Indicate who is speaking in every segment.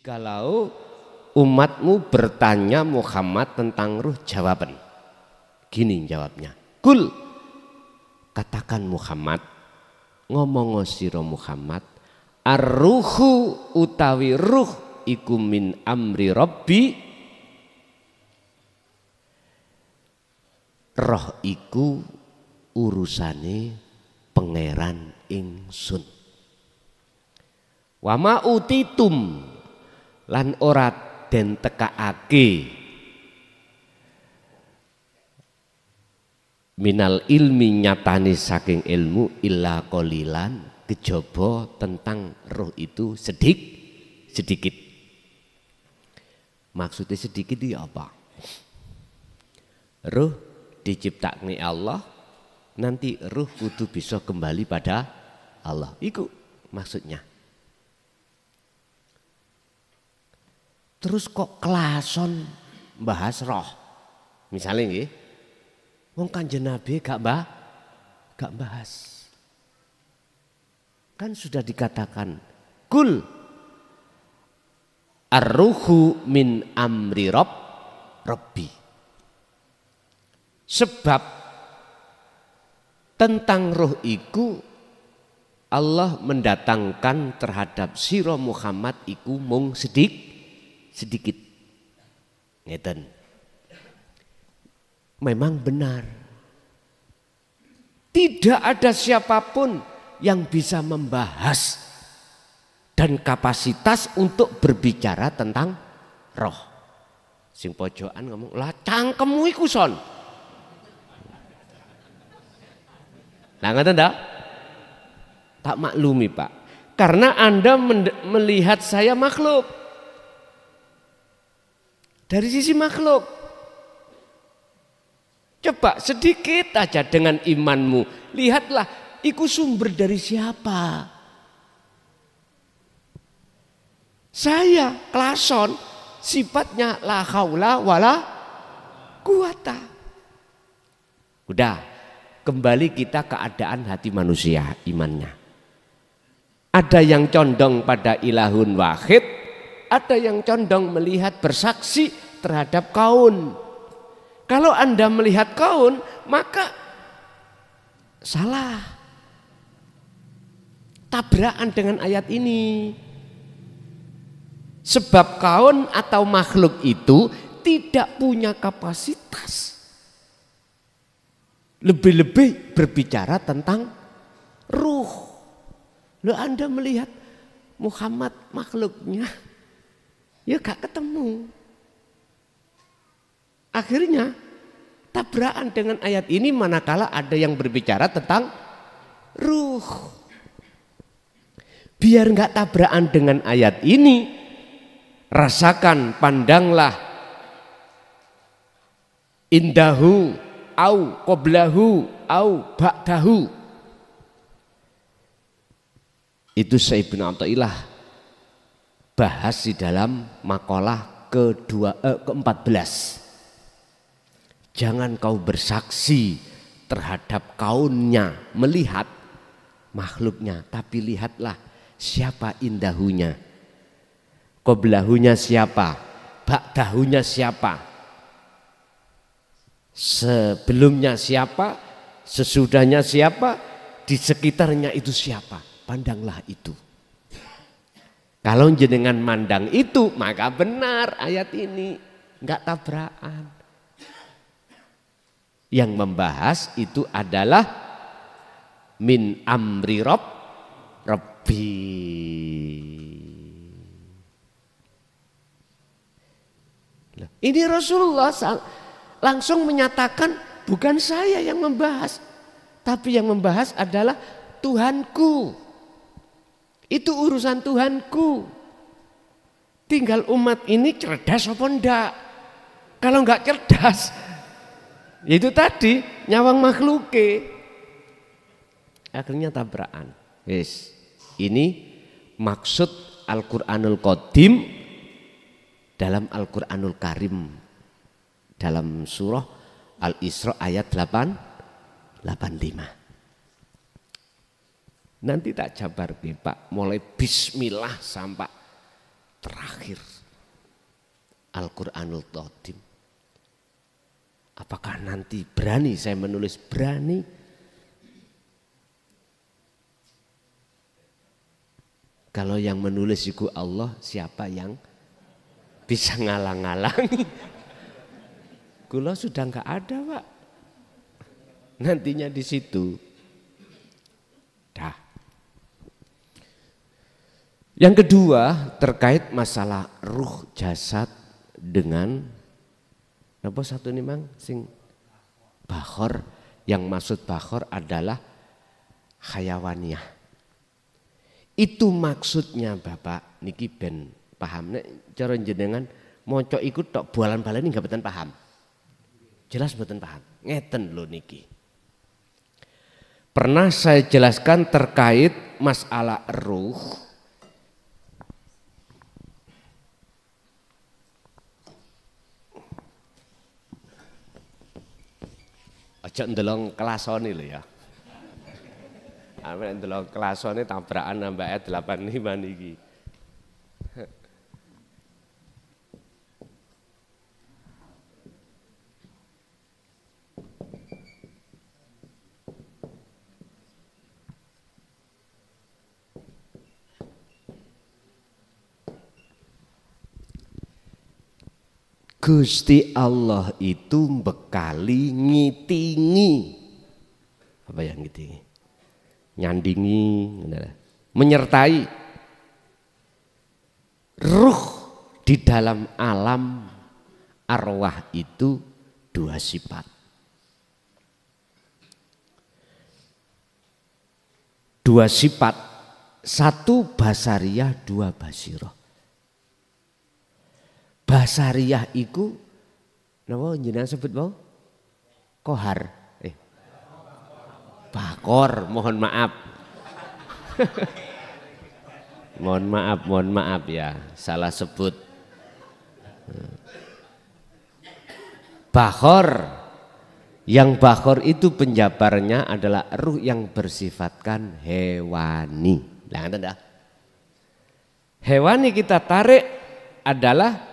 Speaker 1: Jikalau umatmu bertanya Muhammad tentang ruh, jawaban. Gini jawabnya. Kul, katakan Muhammad, ngomong sira Muhammad, ar-ruhu utawi ruh iku min amri Rabbi. Roh iku urusane pangeran ingsun. Wa ma utitum lan ora den tekaake minal ilmi nyatani saking ilmu illa qalilan kejaba tentang roh itu sedikit. Maksudnya sedikit itu apa? Roh diciptakne Allah, nanti roh kudu bisa kembali pada Allah. Iku maksudnya. Terus kok kelason bahas roh? Misalnya nggih, wong Kanjeng Nabi gak bahas. Kan sudah dikatakan, kul ar-ruhu min amri Rabbi. Sebab tentang roh iku Allah mendatangkan terhadap sira Muhammad iku mung sedikit. Ngeten. Memang benar. Tidak ada siapapun yang bisa membahas dan kapasitas untuk berbicara tentang roh. Sing pojokan ngomong, lah cangkemmu iku son. Nah ngoten ta? Tak maklumi Pak. Karena Anda melihat saya makhluk. Dari sisi makhluk. Coba sedikit aja dengan imanmu. Lihatlah, iku sumber dari siapa? Saya, klason, sifatnya la haula wala quwata. Udah, kembali kita keadaan hati manusia, imannya. Ada yang condong pada ilahun wahid, ada yang condong melihat bersaksi terhadap kaun. Kalau Anda melihat kaun, maka salah. Tabrakan dengan ayat ini. Sebab kaun atau makhluk itu tidak punya kapasitas. Lebih-lebih berbicara tentang ruh. Loh Anda melihat Muhammad makhluknya, ya gak ketemu. Akhirnya tabrakan dengan ayat ini manakala ada yang berbicara tentang ruh. Biar gak tabrakan dengan ayat ini, rasakan, pandanglah indahu au qoblahu au ba'dahu. Itu Syekh Ibnu Athaillah bahas di dalam makalah ke-14. Jangan kau bersaksi terhadap kaunnya, melihat makhluknya, tapi lihatlah siapa indahunya, qoblahunya siapa, ba'dahunya siapa, sebelumnya siapa, sesudahnya siapa, di sekitarnya itu siapa. Pandanglah itu. Kalau jenengan mandang itu, maka benar ayat ini, enggak tabrakan. Yang membahas itu adalah min amri Rabbi. Ini Rasulullah langsung menyatakan bukan saya yang membahas, tapi yang membahas adalah Tuhanku. Itu urusan Tuhanku. Tinggal umat ini cerdas apa enggak. Kalau enggak cerdas, itu tadi nyawang makhluke. Akhirnya tabrakan. Yes. Ini maksud Al-Qur'anul Qadim dalam Al-Qur'anul Karim. Dalam surah Al-Isra ayat 85. Nanti tak jabar nih Pak, mulai bismillah sampai terakhir Al-Quranul Qadim. Apakah nanti berani saya menulis? Berani. Kalau yang menulis itu Allah, siapa yang bisa ngalang-ngalangi? Kula sudah enggak ada, Pak. Nantinya di situ. Dah. Yang kedua terkait masalah ruh jasad dengan apa satu ini mang sing bakhor, yang maksud bakhor adalah hayawaniyah. Itu maksudnya Bapak niki ben paham nek cara jenengan maca iku tok bualan-balan enggak beten paham. Jelas beten paham. Ngeten lho niki. Pernah saya jelaskan terkait masalah ruh. Aja ndelok kelasone lho ya. Amen ndelok kelasone tabrakan nambah ayat 85 niki. Gusti Allah itu bekali ngitingi. Apa yang ngitingi? Nyandingi, menyertai ruh di dalam alam arwah itu dua sifat. Dua sifat, satu basariyah, dua basiroh. Basariyah iku napa jenengan sebut mau? Kohar. Bakor, mohon maaf. mohon maaf ya, salah sebut. Bakhor. Yang bakhor itu penjabarnya adalah ruh yang bersifatkan hewani. Nah, hewani kita tarik adalah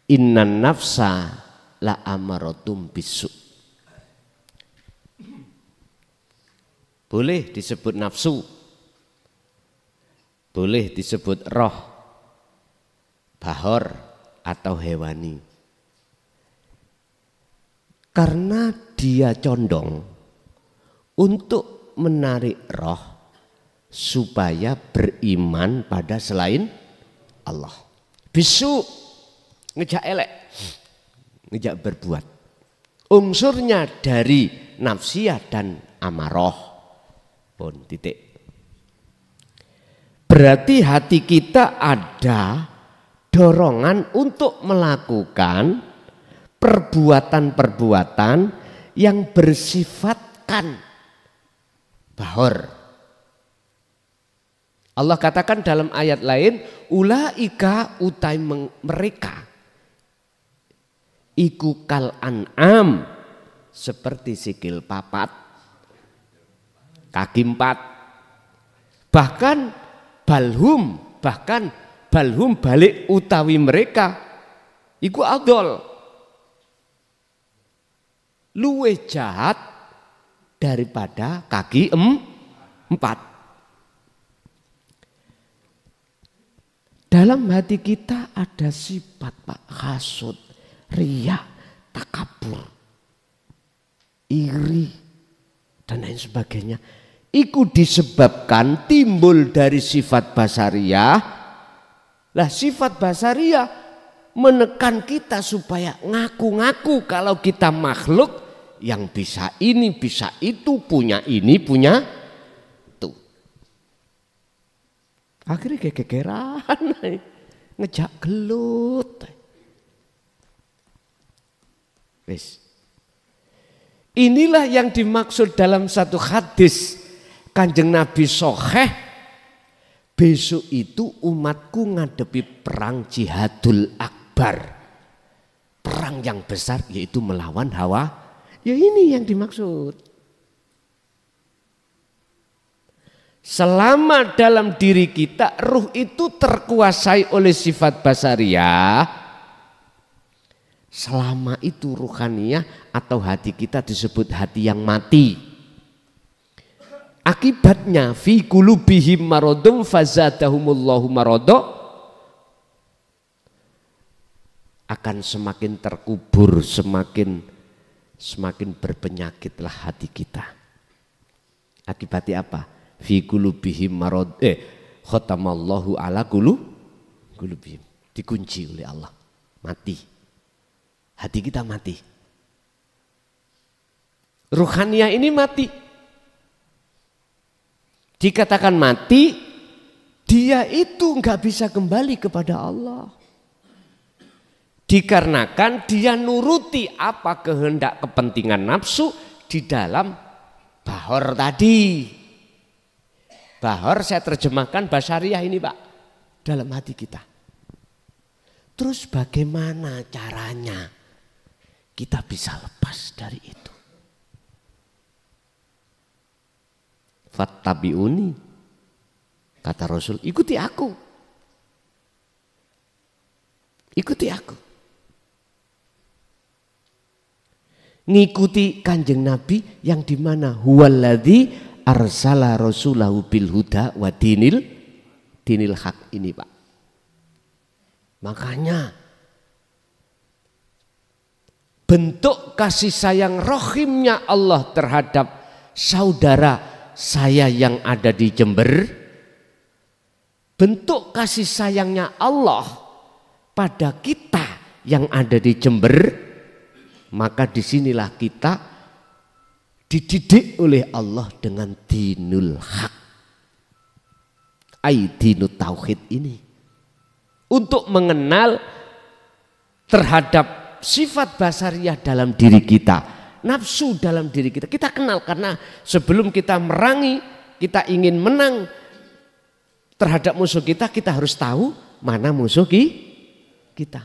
Speaker 1: innan nafsa la amaratum bisu. Boleh disebut nafsu, boleh disebut roh, bahor atau hewani. Karena dia condong untuk menarik roh supaya beriman pada selain Allah. Bisu ngejak elek, ngejak berbuat. Unsurnya dari nafsiyah dan amaroh. Pun titik. Berarti hati kita ada dorongan untuk melakukan perbuatan-perbuatan yang bersifatkan bahor. Allah katakan dalam ayat lain, ulaika utai mereka iku kal an'am, seperti sikil papat, kaki empat, bahkan balhum balik utawi mereka iku adol, luwih jahat daripada kaki empat. Dalam hati kita ada sifat Pak, hasud, riya, takabur, iri dan lain sebagainya. Iku disebabkan timbul dari sifat basariyah. Lah sifat basariyah menekan kita supaya ngaku-ngaku kalau kita makhluk yang bisa ini, bisa itu, punya ini, punya itu. Akhirnya kegegeran, ngejak gelut. Wis. Inilah yang dimaksud dalam satu hadis Kanjeng Nabi Soheh, besok itu umatku ngadepi perang jihadul akbar, perang yang besar, yaitu melawan hawa. Ya ini yang dimaksud. Selama dalam diri kita ruh itu terkuasai oleh sifat basariyah, selama itu ruhaniyah atau hati kita disebut hati yang mati. Akibatnya fi qulubihim maradun fazadahumullahu marada, akan semakin terkubur, semakin berpenyakitlah hati kita. Akibatnya apa? Fi qulubihim marad khatamallahu ala qulubihim, dikunci oleh Allah, mati. Hati kita mati. Ruhaniyah ini mati. Dikatakan mati, dia itu enggak bisa kembali kepada Allah. Dikarenakan dia nuruti apa kehendak kepentingan nafsu di dalam bahor tadi. Bahor saya terjemahkan basariyah ini Pak, dalam hati kita. Terus bagaimana caranya kita bisa lepas dari itu? Fattabi'uni, kata Rasul, ikuti aku. Ikuti aku. Ngikuti Kanjeng Nabi yang dimana huwaladzi arsala rasulahu bil huda wa dinil haq ini Pak. Makanya bentuk kasih sayang rohimnya Allah terhadap saudara saya yang ada di Jember, bentuk kasih sayangnya Allah pada kita yang ada di Jember, maka disinilah kita dididik oleh Allah dengan dinul haq, dinut tauhid ini, untuk mengenal terhadap sifat basariyah dalam diri kita, nafsu dalam diri kita. Kita kenal, karena sebelum kita merangi, kita ingin menang terhadap musuh kita, kita harus tahu mana musuh kita.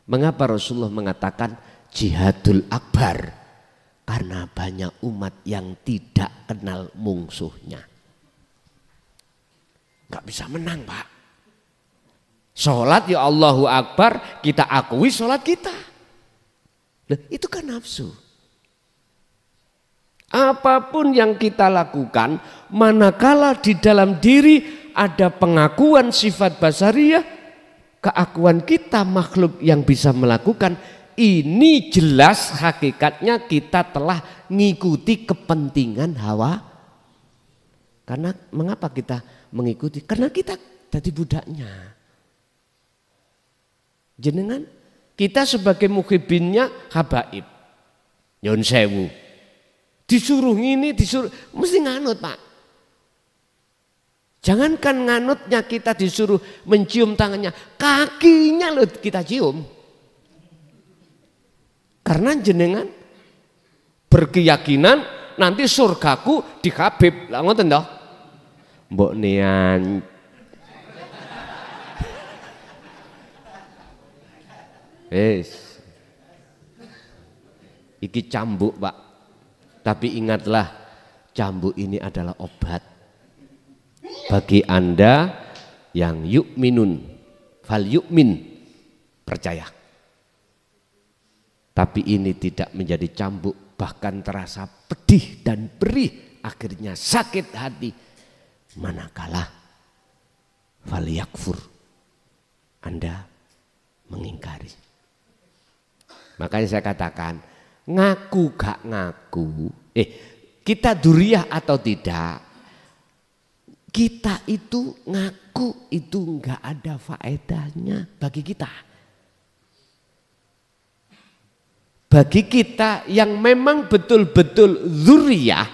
Speaker 1: Mengapa Rasulullah mengatakan jihadul akbar? Karena banyak umat yang tidak kenal musuhnya. Gak bisa menang Pak. Sholat ya Allahu Akbar, kita akui sholat kita. Nah, itu kan nafsu. Apapun yang kita lakukan, manakala di dalam diri ada pengakuan sifat basariyah, keakuan kita makhluk yang bisa melakukan, ini jelas hakikatnya kita telah mengikuti kepentingan hawa. Karena mengapa kita mengikuti? Karena kita jadi budaknya. Jenengan, kita sebagai muhibinnya habaib, nyun sewu, disuruh ini, disuruh, mesti nganut Pak. Jangankan nganutnya, kita disuruh mencium tangannya, kakinya loh kita cium. Karena jenengan berkeyakinan nanti surgaku di Habib. Lah ngoten toh? Mbok nian. Iki cambuk Pak. Tapi ingatlah, cambuk ini adalah obat bagi Anda yang yu'minun, fal yu'min, percaya. Tapi ini tidak menjadi cambuk, bahkan terasa pedih dan perih, akhirnya sakit hati. Manakala faliyakfur, Anda mengingkari. Makanya saya katakan, ngaku gak ngaku, kita duriyah atau tidak, kita itu ngaku itu gak ada faedahnya bagi kita. Bagi kita yang memang betul-betul dzurriyah,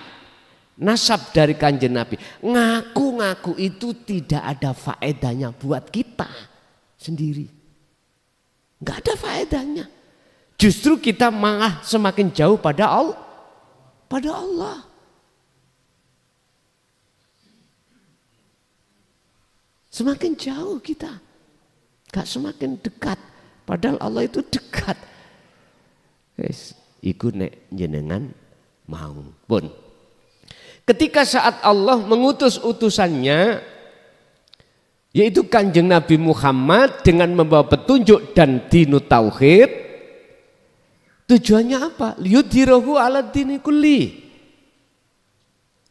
Speaker 1: nasab dari Kanjeng Nabi, ngaku-ngaku itu tidak ada faedahnya buat kita sendiri. Enggak ada faedahnya. Justru kita malah semakin jauh pada Allah. Semakin jauh kita, gak semakin dekat. Padahal Allah itu dekat. Iku nek jenengan mau pun. Ketika saat Allah mengutus utusannya, yaitu Kanjeng Nabi Muhammad dengan membawa petunjuk dan dinu tauhid, tujuannya apa? Liyudhirahu ala dini kulli.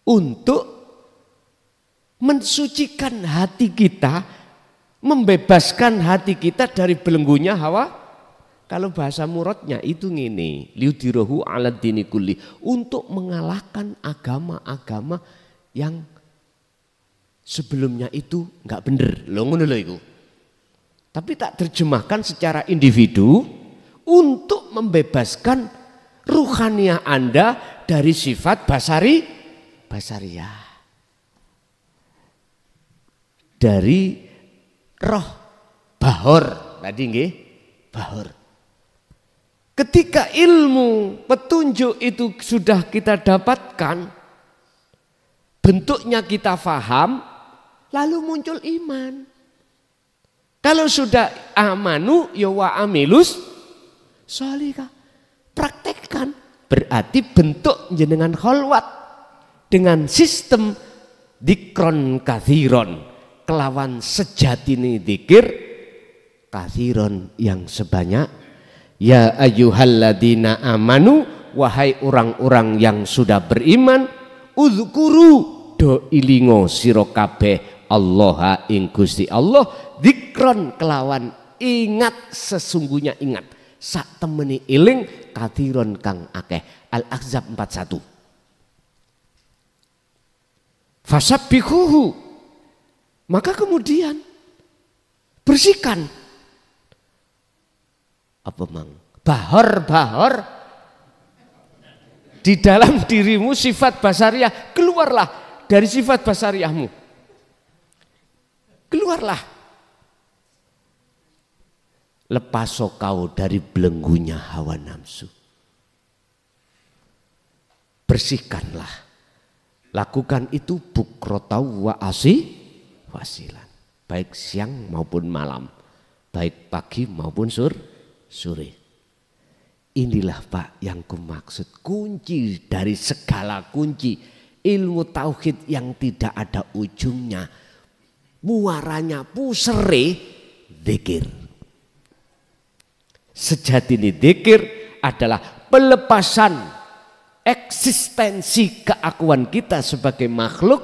Speaker 1: Untuk mensucikan hati kita, membebaskan hati kita dari belenggunya hawa. Kalau bahasa muradnya itu ngene, liyudhirahu ala dini kulli, untuk mengalahkan agama-agama yang sebelumnya itu enggak bener. Lho ngono lho iku. Tapi tak terjemahkan secara individu untuk membebaskan ruhaniah Anda dari sifat basariyah. Dari roh bahor tadi nggih, bahor. Ketika ilmu petunjuk itu sudah kita dapatkan, bentuknya kita faham, lalu muncul iman. Kalau sudah amanu ya wa amilus sholihah, praktekkan. Berarti bentuk jenengan kholwat dengan sistem dikron kathiron, kelawan sejatine dzikir kathiron yang sebanyak. Ya ayyuhalladzina amanu, wahai orang-orang yang sudah beriman, uzkuru do ilingo sira kabeh Allah ing Gusti Allah, dzikron kelawan ingat, sesungguhnya ingat, sak temeni iling kathiron kang akeh. Al-Ahzab 41. Fasabbihuhu, maka kemudian bersihkan apa mang bahor di dalam dirimu sifat basariah. Keluarlah dari sifat basariahmu, keluarlah, lepas kau dari belenggunya hawa nafsu, bersihkanlah. Lakukan itu bukrotau wa wasilan, baik siang maupun malam, baik pagi maupun sore. Inilah Pak yang kumaksud, kunci dari segala kunci ilmu tauhid yang tidak ada ujungnya, muaranya pusere dzikir. Sejatine dzikir adalah pelepasan eksistensi keakuan kita sebagai makhluk,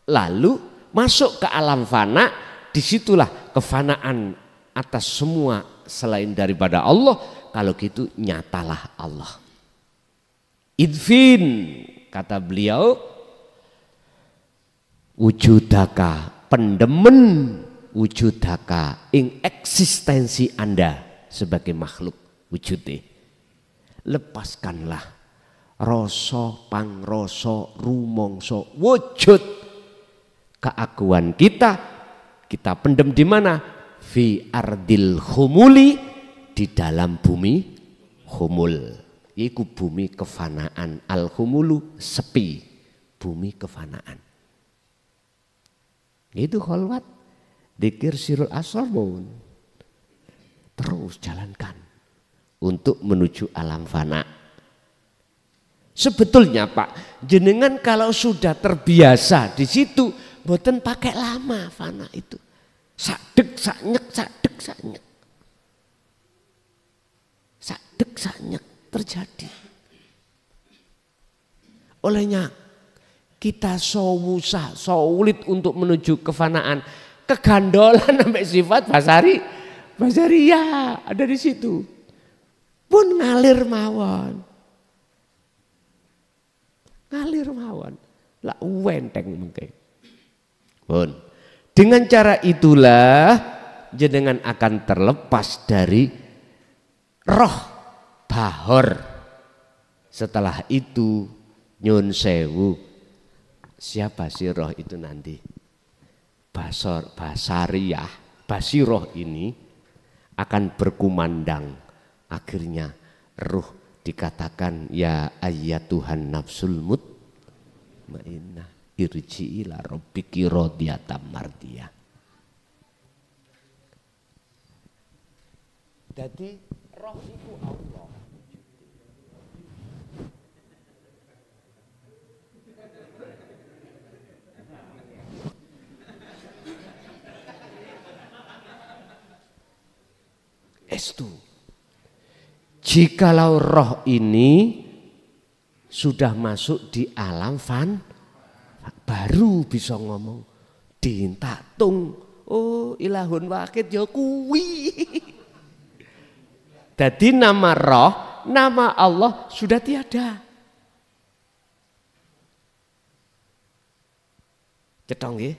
Speaker 1: lalu masuk ke alam fana. Disitulah kefanaan atas semua selain daripada Allah. Kalau gitu nyatalah Allah. Idfin, kata beliau, wujudaka, pendemen wujudaka ing eksistensi Anda sebagai makhluk wujude. Lepaskanlah rasa pangrasa rumangsa wujud keakuan kita pendem di mana? Fi ardil humuli, di dalam bumi humul, yaitu bumi kefanaan. Al humulu sepi, bumi kefanaan. Itu kholwat dzikir sirul asrarun, terus jalankan untuk menuju alam fana. Sebetulnya Pak, jenengan kalau sudah terbiasa di situ, mboten pakai lama fana itu. Sadek saknyek, sadek saknyek, sadek saknyek terjadi. Olehnya kita sulit untuk menuju kefanaan, kegandolan sampai sifat basariyah ada di situ. Pun ngalir mawon. Ngalir mawon. Lah wenteng mengke. Pun dengan cara itulah jenengan akan terlepas dari roh bahor. Setelah itu nyun sewu, siapa sih roh itu nanti? Basariyah, basiroh ini akan berkumandang. Akhirnya ruh dikatakan ya ayyatuhan nafsul mutmainnah irji'i ila rabbiki radiyatan mardiyah. Jadi roh itu Allah. estu. Jikalau roh ini sudah masuk di alam baru bisa ngomong dintatung. Oh, ilahun wahid ya kuwi. Jadi nama roh, nama Allah sudah tiada. Cetong nggih.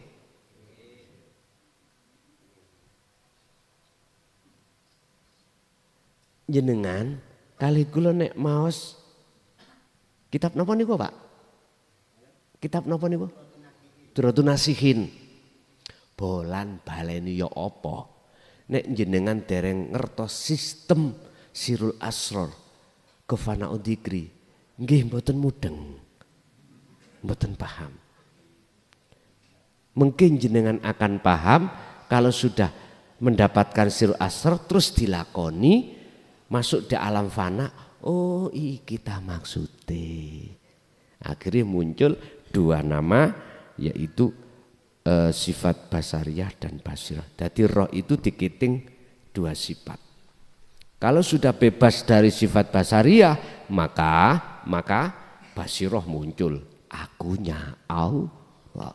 Speaker 1: Jenengan kali kula nek maos kitab napa niku, Pak? Kitab napa niku? Duratun Nasihin. Bolan baleni ya apa? Nek jenengan dereng ngertos sistem Sirul Asror Ghafanaud Dzikri, nggih mboten mudeng. Mboten paham. Mungkin jenengan akan paham kalau sudah mendapatkan Sirul Asror terus dilakoni masuk di alam fana. Oh, iki ta maksudnya. Akhirnya muncul dua nama yaitu sifat basariyah dan basirah. Jadi roh itu dikiting dua sifat. Kalau sudah bebas dari sifat basariyah, maka basirah muncul. Akunya Allah.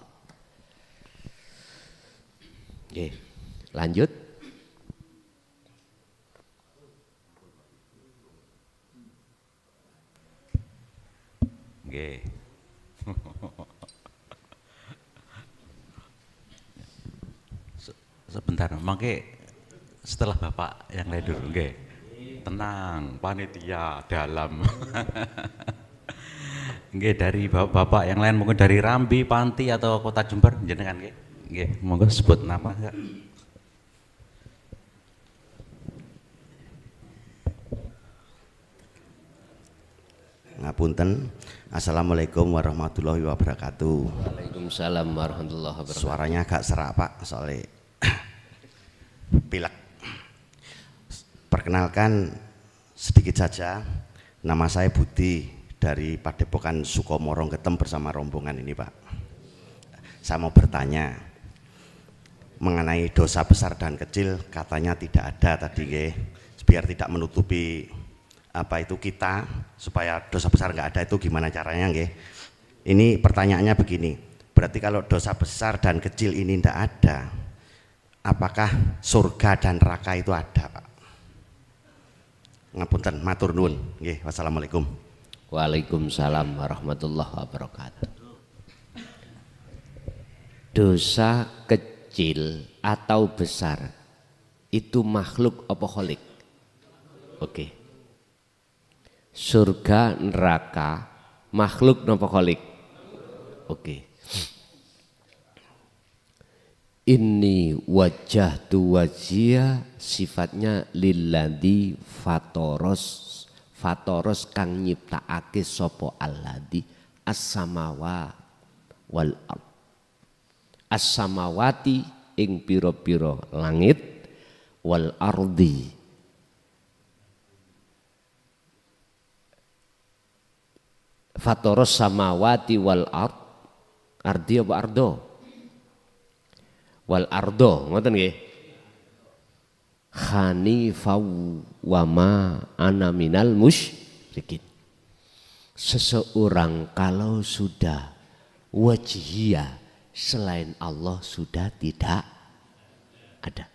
Speaker 1: Oke, lanjut.
Speaker 2: Oke. Sebentar, mangke setelah Bapak yang lain dulu, nggih. Tenang, panitia dalam. Nggih, dari Bapak yang lain mungkin dari Rambi, Panti atau Kota Jember jenengan nggih. Nggih, monggo sebut nama enggak?
Speaker 3: Ngapunten. Assalamualaikum warahmatullahi wabarakatuh.
Speaker 1: Waalaikumsalam warahmatullahi wabarakatuh.
Speaker 3: Suaranya agak serak Pak, soalnya pilek. Perkenalkan sedikit saja, nama saya Budi dari Padepokan Sukomoro Ngetem bersama rombongan ini Pak. Saya mau bertanya mengenai dosa besar dan kecil, katanya tidak ada tadi nggih. Biar tidak menutupi apa itu kita, supaya dosa besar nggak ada, itu gimana caranya nggih? Ini pertanyaannya begini, berarti kalau dosa besar dan kecil ini tidak ada, apakah surga dan neraka itu ada Pak? Ngapunten, matur nuwun nggih. Wassalamualaikum.
Speaker 1: Waalaikumsalam warahmatullahi wabarakatuh. Dosa kecil atau besar itu makhluk apa kholik? Oke. Surga neraka makhluk napa kholik? Oke. Inni wajjahtu wajhiya sifatnya lilladzi fatoros kang nyiptakake sapa alladzi as-samawa wal ard. As-samawati ing pira-pira langit wal ardi fatoros samawati wal ard. Ardi apa ardo? Wal ardo, ngoten nggih. Hanifau wa ma ana minal musyrikin. Seseorang kalau sudah wajhiyah selain Allah sudah tidak ada.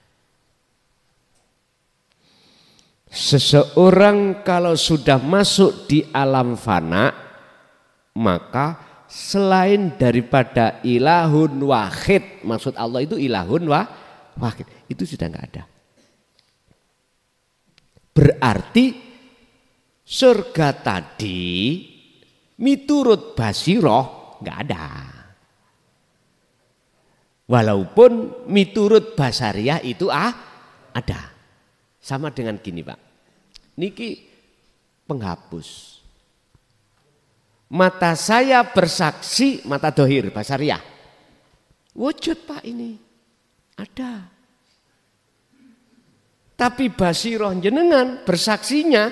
Speaker 1: Seseorang kalau sudah masuk di alam fana, maka selain daripada ilahun wahid, maksud Allah itu ilahun wahid, itu sudah nggak ada. Berarti surga tadi miturut basiroh nggak ada. Walaupun miturut basariah itu ada. Sama dengan gini Pak, niki penghapus. Mata saya bersaksi, mata dohir basariah. Wujud Pak ini, ada. Tapi basiroh jenengan bersaksinya,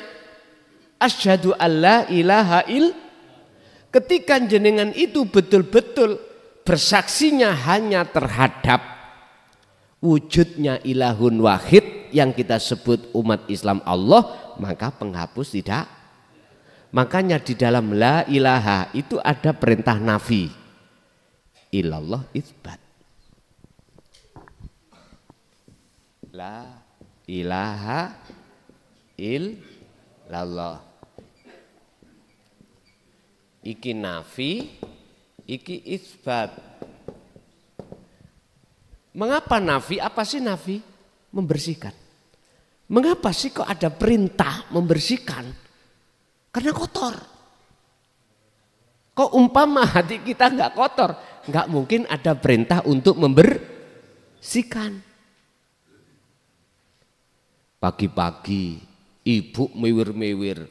Speaker 1: asyhadu alla ilaha il. Ketika jenengan itu betul-betul bersaksinya hanya terhadap wujudnya ilahun wahid, yang kita sebut umat Islam Allah, maka penghapus tidak. Makanya di dalam la ilaha itu ada perintah nafi. Ilallah isbat. La ilaha illallah. Iki nafi, iki isbat. Mengapa nafi? Apa sih nafi? Membersihkan. Mengapa sih kok ada perintah membersihkan? Karena kotor. Kok umpama hati kita nggak kotor, nggak mungkin ada perintah untuk membersihkan. Pagi-pagi ibu mewir-mewir.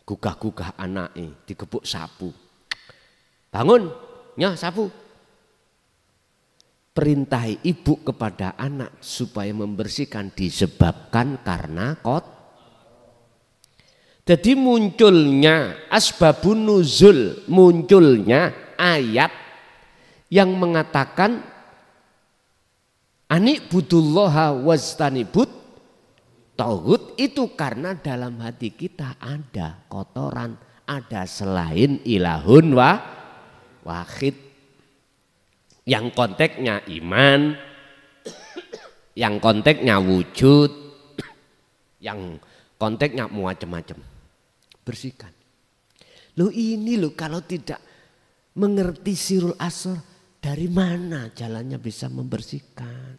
Speaker 1: Gugah-gugah anaknya digebuk sapu. Bangun, nyah sapu. Perintah ibu kepada anak supaya membersihkan disebabkan karena Jadi munculnya asbabun nuzul, munculnya ayat yang mengatakan ani'budullaha wajtanibut tauhid itu karena dalam hati kita ada kotoran, ada selain ilahun wahid. Yang konteksnya iman, yang konteksnya wujud, yang konteksnya macam-macam. Bersihkan. Loh ini loh kalau tidak mengerti sirul asr, dari mana jalannya bisa membersihkan?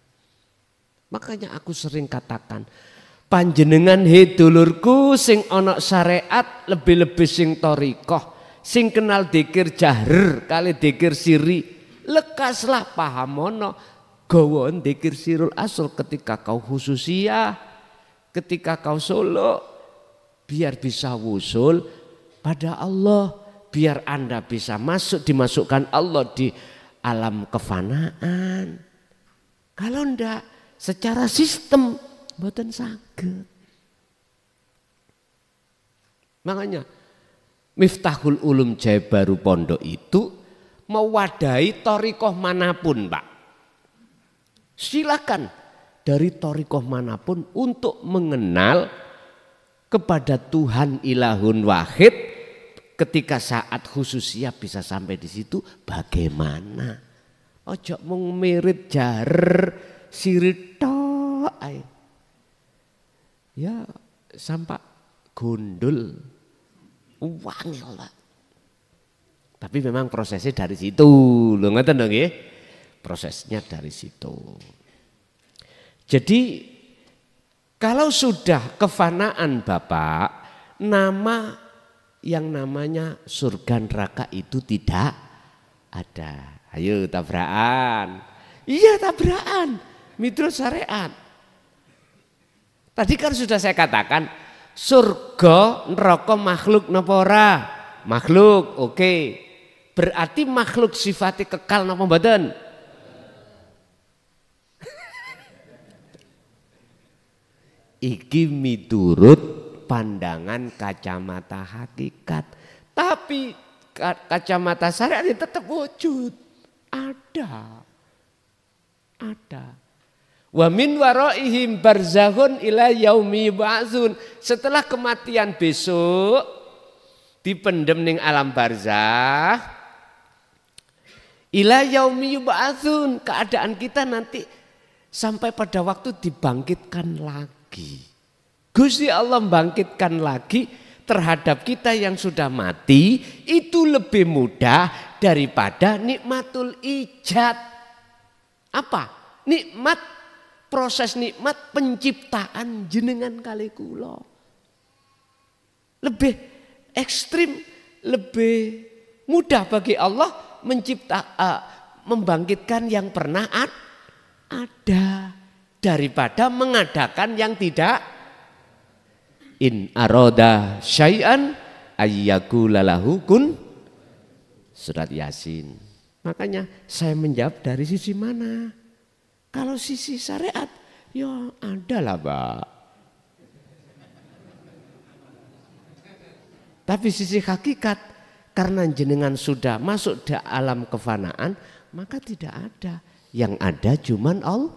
Speaker 1: Makanya aku sering katakan, panjenengan he dulurku sing onok syariat lebih-lebih sing torikoh, sing kenal dikir jahrer kali dikir siri, lekaslah pahamono gawon dikir sirul asr ketika kau khususiyah, ketika kau solo, biar bisa wusul pada Allah, biar Anda bisa dimasukkan Allah di alam kefanaan. Kalau ndak secara sistem mboten saged. Makanya Miftahul Ulum Jaya Baru Pondok itu mewadahi thariqah manapun, Pak. Silakan dari thariqah manapun untuk mengenal kepada Tuhan ilahun wahid. Ketika saat khususnya bisa sampai di situ bagaimana? Ojo mung mirit jarer sirit tok ae. Ya sampai gondol wangel lah. Tapi memang prosesnya dari situ, lho ngeten dong nggih. Prosesnya dari situ. Jadi kalau sudah kefanaan Bapak, nama yang namanya surga neraka itu tidak ada. Ayo tabrakan. Iya tabrakan. Mitra syariat. Tadi kan sudah saya katakan surga neraka makhluk napa ora? Makhluk, oke. Berarti makhluk sifatnya kekal napa mboten? Iki miturut pandangan kacamata hakikat, tapi kacamata syariat tetap wujud, ada. Wa min waraihim barzakhun ila yaumi yub'atsun. Setelah kematian besok dipendem ning alam barzakh ila yaumi yub'atsun, keadaan kita nanti sampai pada waktu dibangkitkan lagi. Gusti Allah bangkitkan lagi terhadap kita yang sudah mati itu lebih mudah daripada nikmatul ijad. Apa? Nikmat, proses nikmat penciptaan jenengan kali kula. Lebih ekstrim, lebih mudah bagi Allah membangkitkan yang pernah ada daripada mengadakan yang tidak. In aroda syai'an ayyakula lahu kun. Surat Yasin. Makanya saya menjawab dari sisi mana? Kalau sisi syariat, ya ada lah Pak. Tapi sisi hakikat, karena jenengan sudah masuk di alam kefanaan, maka tidak ada. Yang ada cuman Allah.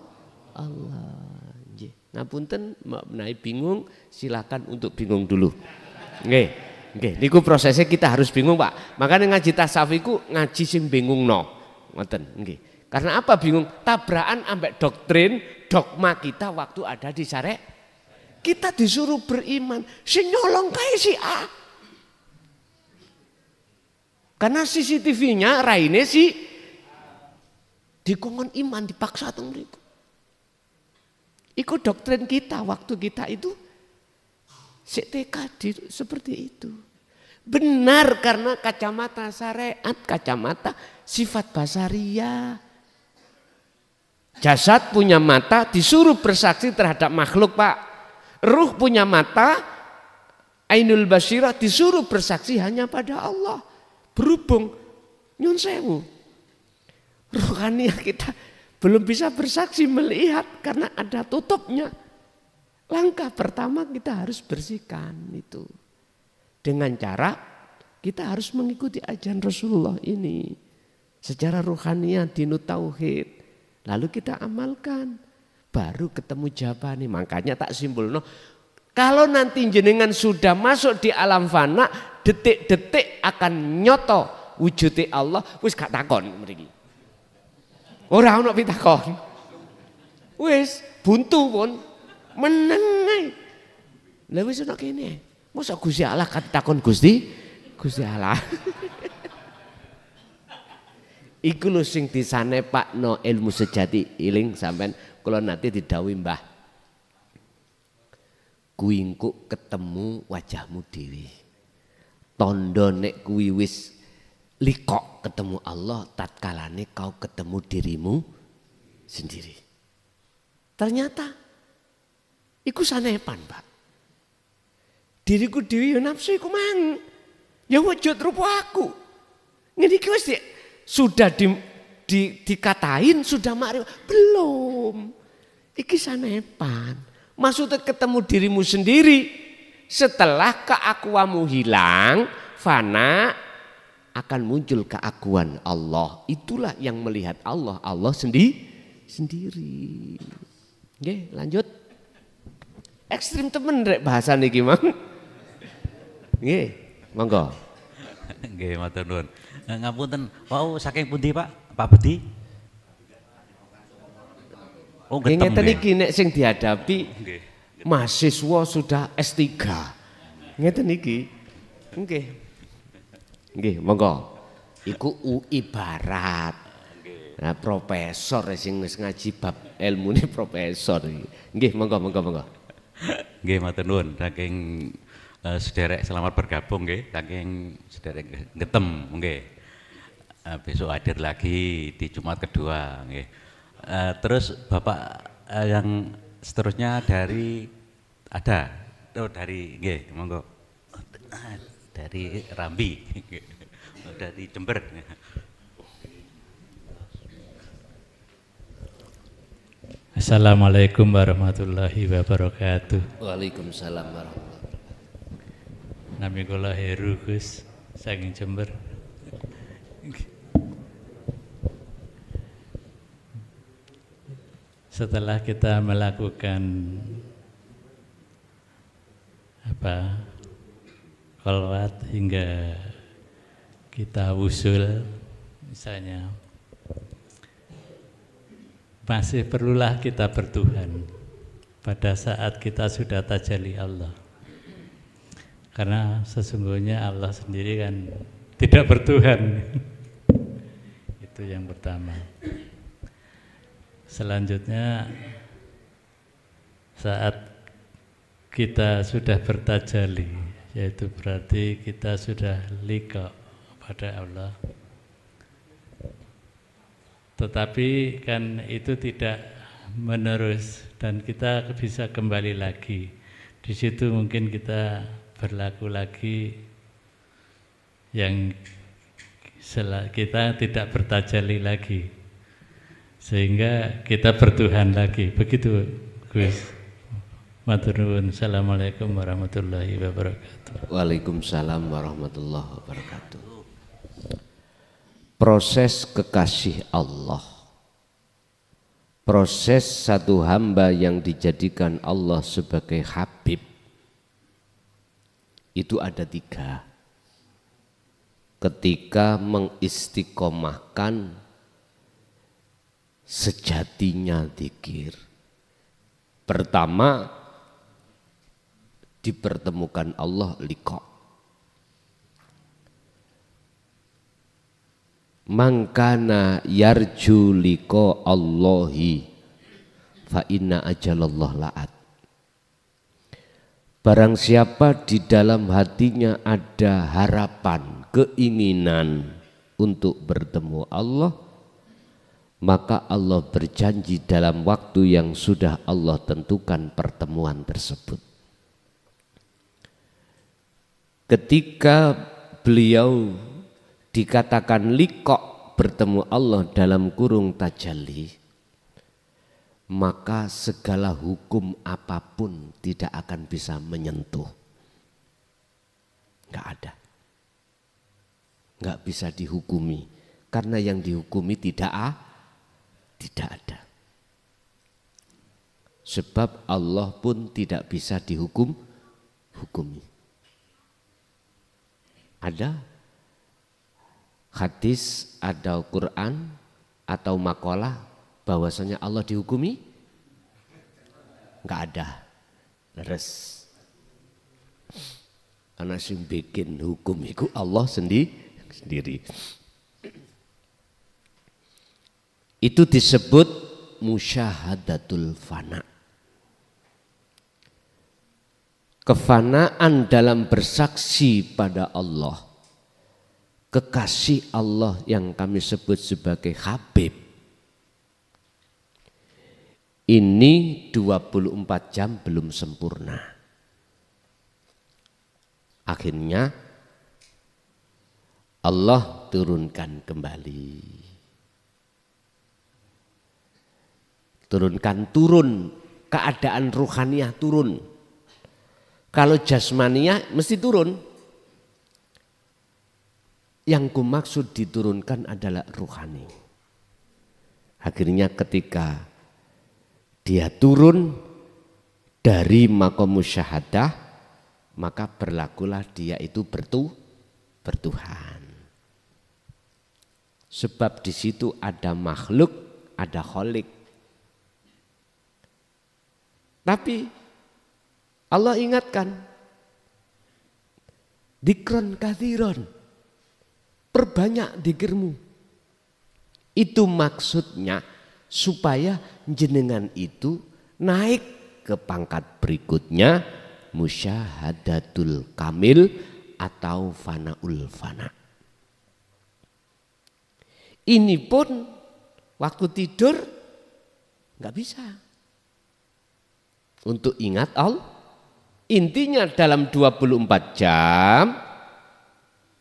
Speaker 1: Ngapunten menai bingung, silakan untuk bingung dulu. Nggih, nggih. Niku prosesnya kita harus bingung, Pak. Makanya ngaji tasawuf iku ngaji sing bingungno. Ngoten, nggih. Karena apa bingung? Tabrakan ambek doktrin, dogma kita waktu ada di syariat. Kita disuruh beriman, sing nyolong kae si A. Karena CCTV-nya raine si dikongkon iman dipaksa teng mriku. Iku doktrin kita waktu kita itu TK seperti itu. Benar karena kacamata syariat, kacamata sifat basaria. Jasad punya mata disuruh bersaksi terhadap makhluk, Pak. Ruh punya mata, ainul basirah disuruh bersaksi hanya pada Allah. Berhubung nyun sewu, rohaniah kita belum bisa bersaksi melihat karena ada tutupnya. Langkah pertama kita harus bersihkan itu dengan cara kita harus mengikuti ajaran Rasulullah ini secara rohaniah, dinu tauhid, lalu kita amalkan, baru ketemu jawabannya. Makanya tak simbolno, kalau nanti jenengan sudah masuk di alam fana, detik-detik akan nyoto wujudnya Allah, wis gak takon mriki. Ora ono pitakon. Wis buntu pun meneng. Lah wis ono kene. Mosok Gusti Allah katakon Gusti Allah. Iku lho sing disanepakno ilmu sejati iling sampean kula nanti didhawuhi Mbah. Kuwi engko ketemu wajahmu dhewe. Tondo nek kuwi wis likok ketemu Allah, tatkalane kau ketemu dirimu sendiri. Ternyata iku sanepan, Pak. Diriku dhewe yo nafsu iku mang. Ya wujud rupa aku. Ngene iki wis sudah dikatain sudah makrifat belum. Iki sanepan. Maksudnya ketemu dirimu sendiri. Setelah keakuanmu hilang, fana, akan muncul keakuan Allah. Itulah yang melihat Allah. Allah sendiri. Oke, lanjut. Ekstrim temen rek bahasa niki mang. Nggih, monggo.
Speaker 2: Nggih, matur nuwun. Ngapunten, wau saking pundi, Pak? Pak Budi? Oh, getem.
Speaker 1: Ngeten iki nek sing dihadapi mahasiswa sudah S3. Ngeten iki. Nggih. Nggih, monggo. Iku ibarat. Nah, profesor sing wis ngaji bab ilmune profesor iki. Nggih, monggo.
Speaker 2: Nggih, matur nuwun saking sederek selamat bergabung nggih, saking sederek getem nggih. Besok hadir lagi di Jumat kedua nggih. Terus Bapak yang seterusnya dari nggih, monggo. Dari Rambi. Dari Jember.
Speaker 4: Assalamualaikum warahmatullahi wabarakatuh.
Speaker 1: Waalaikumsalam warahmatullahi wabarakatuh.
Speaker 4: Nami kula Heru Gus saking Jember. Setelah kita melakukan kholwat hingga kita wusul misalnya, masih perlulah kita bertuhan pada saat kita sudah tajalli Allah. Karena sesungguhnya Allah sendiri kan tidak bertuhan. Itu yang pertama. Selanjutnya saat kita sudah bertajalli, yaitu berarti kita sudah liqa pada Allah. Tetapi kan itu tidak menerus dan kita bisa kembali lagi. Di situ mungkin kita berlaku lagi yang kita tidak bertajalli lagi, sehingga kita bertuhan lagi. Begitu Gus. Matur nuwun. Assalamualaikum warahmatullahi wabarakatuh.
Speaker 1: Waalaikumsalam warahmatullahi wabarakatuh. Proses kekasih Allah proses satu hamba yang dijadikan Allah sebagai Habib itu ada 3. Ketika mengistiqomahkan sejatinya zikir. Pertama, dipertemukan Allah liqa. Mangkana yarju liqa Allahi fa inna ajalallah la'at. Barang siapa di dalam hatinya ada harapan, keinginan untuk bertemu Allah, maka Allah berjanji dalam waktu yang sudah Allah tentukan pertemuan tersebut. Ketika beliau dikatakan liqa, bertemu Allah dalam kurung tajalli, maka segala hukum apapun tidak akan bisa menyentuh. Enggak ada. Enggak bisa dihukumi, karena yang dihukumi tidak ada. Sebab Allah pun tidak bisa hukumi. Ada hadis, ada Quran atau makalah bahwasanya Allah dihukumi? Enggak ada. Leres. Karena sing bikin hukum itu Allah sendiri. Itu disebut musyahadatul fana. Kefanaan dalam bersaksi pada Allah. Kekasih Allah yang kami sebut sebagai Habib. Ini 24 jam belum sempurna. Akhirnya Allah turunkan kembali. Turun keadaan ruhaniah turun. Kalau jasmaniah mesti turun. Yang kumaksud diturunkan adalah ruhani. Akhirnya ketika dia turun dari maqam musyahadah, maka berlakulah dia itu bertuhan. Sebab di situ ada makhluk, ada kholik. Tapi Allah ingatkan, dikron kathiron, perbanyak dikirmu. Itu maksudnya supaya jenengan itu naik ke pangkat berikutnya, musyahadatul kamil atau fanaul fana. Ini pun waktu tidur nggak bisa. Untuk ingat Allah, intinya dalam 24 jam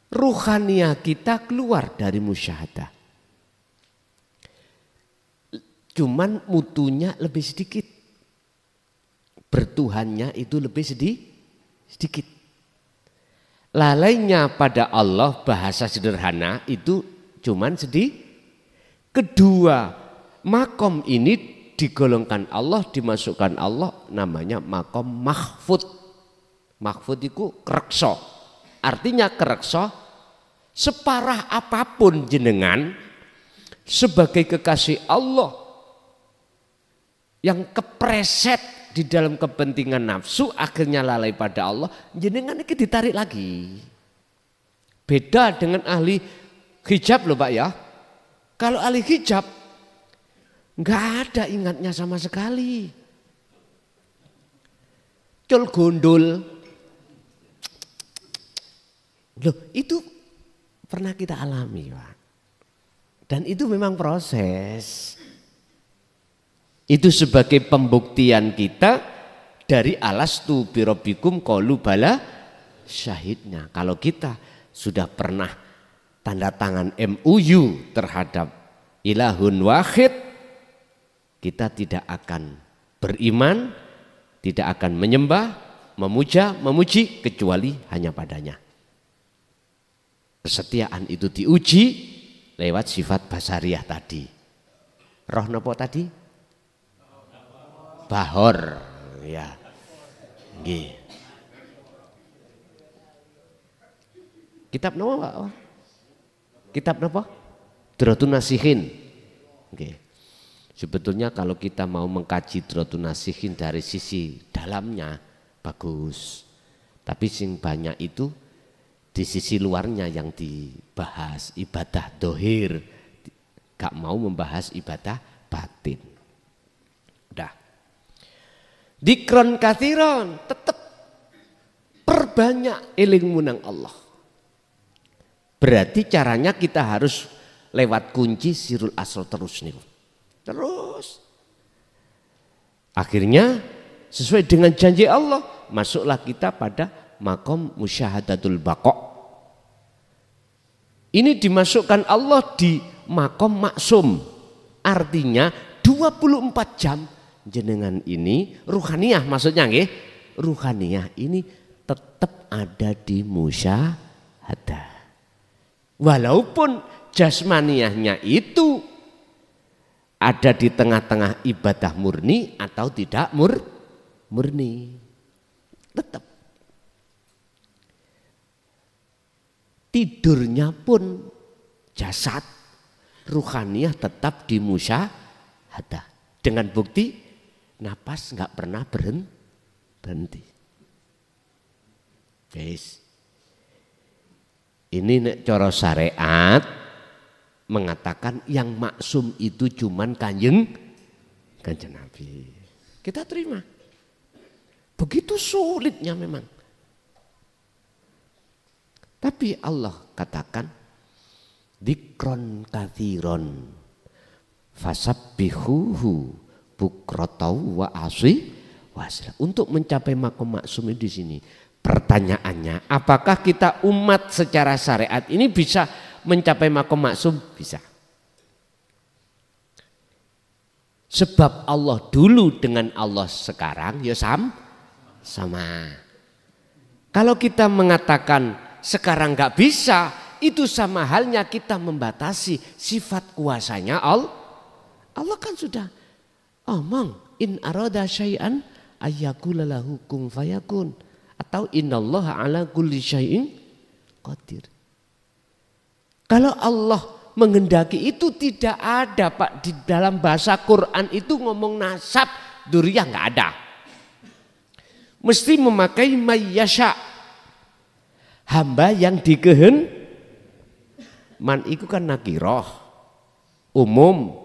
Speaker 1: ruhaniah kita keluar dari musyahadah. Cuman mutunya lebih sedikit. Bertuhannya itu lebih sedikit. Lalainya pada Allah, bahasa sederhana itu cuman sedikit. Kedua, makom ini digolongkan Allah, dimasukkan Allah, namanya makom mahfud. Mahfud itu kerekso. Artinya kerekso, separah apapun jenengan sebagai kekasih Allah yang kepreset di dalam kepentingan nafsu, akhirnya lalai pada Allah, jenengan ini ditarik lagi. Beda dengan ahli hijab loh Pak ya. Kalau ahli hijab nggak ada ingatnya sama sekali. Col gondol. Loh, itu pernah kita alami Pak. Dan itu memang proses. Itu sebagai pembuktian kita dari alastu birabbikum qalu bala syahidnya. Kalau kita sudah pernah tanda tangan MOU terhadap ilahun wahid, kita tidak akan beriman, tidak akan menyembah, memuja, memuji kecuali hanya padanya. Kesetiaan itu diuji lewat sifat basariah tadi. Roh nopo tadi? Bahor. Ya. Nggih. Kitab napa, Pak? Kitab napa? Duratun Nasihin. Oke. Sebetulnya kalau kita mau mengkaji Duratun Nasihin dari sisi dalamnya bagus. Tapi sing banyak itu di sisi luarnya yang dibahas, ibadah dohir. Gak mau membahas ibadah batin. Udah. Dikron kathiron, tetap perbanyak ilmu nang Allah. Berarti caranya kita harus lewat kunci sirul asro terus nih. Terus. Akhirnya sesuai dengan janji Allah, masuklah kita pada makom musyahadatul baqa. Ini dimasukkan Allah di makom maksum. Artinya 24 jam jenengan ini ruhaniyah maksudnya nggih. Ruhaniyah ini tetap ada di musyahadah. Walaupun jasmaniyahnya itu ada di tengah-tengah ibadah murni atau tidak murni. Tetap. Tidurnya pun jasad, ruhaniyah tetap di musyahadah. Dengan bukti napas nggak pernah berhenti. Guys. Ini nek cara syariat mengatakan yang maksum itu cuman kanjeng Nabi. Kita terima. Begitu sulitnya memang. Tapi Allah katakan dikron kathiron fasabbihuhu bukrotau wa aswi wasila. Untuk mencapai makom maksum di sini. Pertanyaannya, apakah kita umat secara syariat ini bisa mencapai makom maksum? Bisa. Sebab Allah dulu dengan Allah sekarang ya sama. Kalau kita mengatakan sekarang nggak bisa, itu sama halnya kita membatasi sifat kuasanya Allah. Allah kan sudah omong in arada syai'an ayyakula lahu kun fayakun. Atau innallaha ala kulli syai'in qadir. Kalau Allah menghendaki itu tidak ada Pak, di dalam bahasa Quran itu ngomong nasab duriyah nggak ada. Mesti memakai mayyasha. Hamba yang man itu kan nakiroh umum.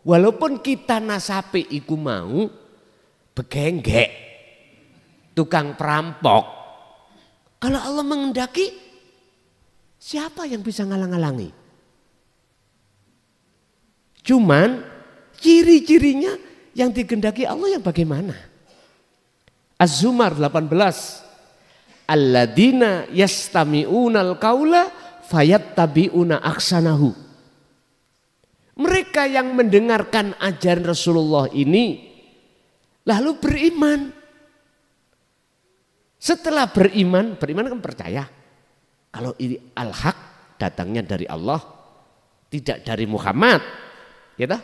Speaker 1: Walaupun kita nasape iku mau begenggek. Tukang perampok. Kalau Allah menghendaki, siapa yang bisa ngalang-ngalangi? Cuman ciri-cirinya yang digendaki Allah yang bagaimana? Az-Zumar 18. Alladzina yastami'unal qaula fayattabi'una aksanahu. Mereka yang mendengarkan ajaran Rasulullah ini lalu beriman. Setelah beriman kan percaya. Kalau ini al-haq datangnya dari Allah, tidak dari Muhammad. Ya,